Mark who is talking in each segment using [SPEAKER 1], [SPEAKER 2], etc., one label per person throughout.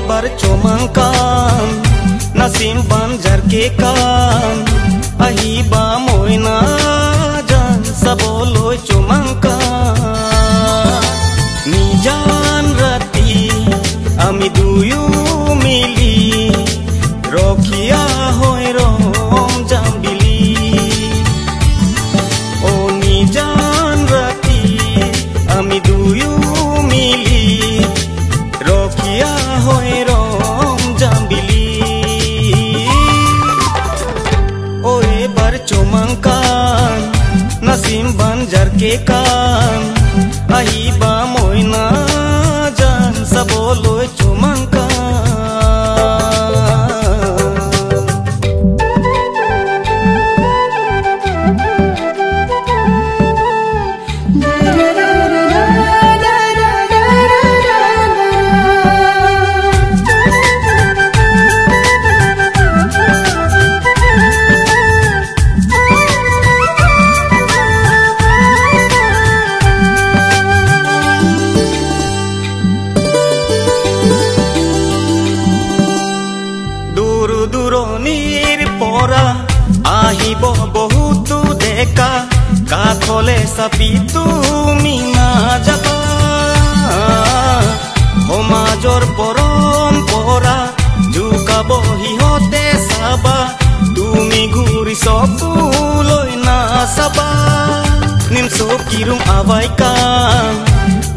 [SPEAKER 1] ebar comangkan nasim banjar ke kan ahiba moina jan saboloi comangkan nijan rati ami duyu mili rokia hoi rom jambili o nijan rati ami duyu mili rokia hoi rom jambili o ebar comangkan nasim banjar ke kan ahiba moina jan saboloi comangkan দূৰণিৰ পৰা আহিব বহুতো ডেকা কাষলে চাপি তুমি নাযাবা সমাজৰ পৰম্পৰা জোকাব সিহঁতে চাবা তুমি ঘূৰি চকুলৈ নাচাবা নিম চকীৰুম আবাই কাম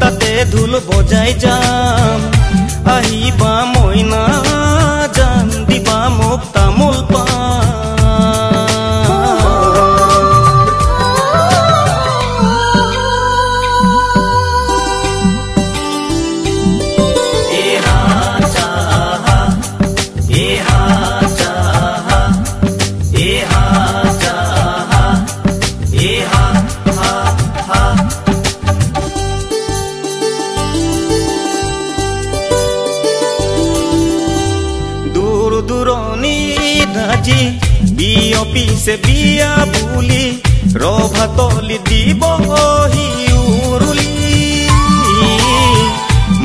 [SPEAKER 1] তাতে ঢোল বজাই যাম আহিবা মইনা জান দিবা মোক তামোল পান দূৰণিত আজি বিয়পিছে বিয়া বুলি ৰভাতলি দিবহি উৰুলি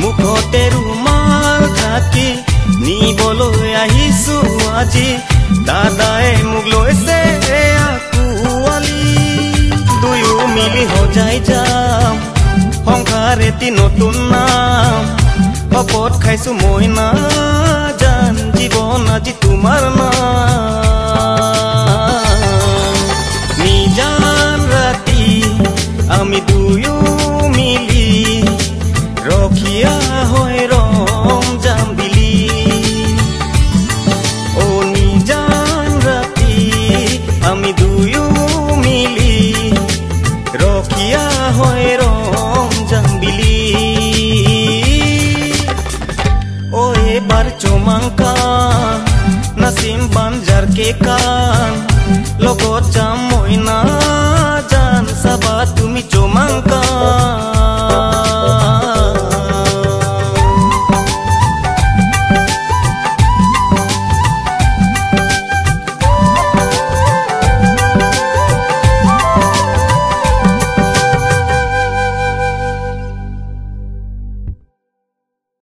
[SPEAKER 1] মুখতে ৰুমাল ঢাকি নিবলৈ আহিছো আজি দাদাই মোক লৈছে আকুৱালি দুয়ো মিলি সজাই যাম সংসাৰ এটি নতুন নাম শপত খাইছো মই না জান জীবন আজি তোমাৰ নাম নিজান ৰাতি আমি দুয়ো মিলি ৰখিয়া হৈ ৰম জাম্বিলি অ নিজান ৰাতি আমি দুয়ো মিলি ৰখিয়া হৈ ৰম Jambili o ebar comangkan nasim banjar ke kan logot jam moina jan sabat tumi comangkan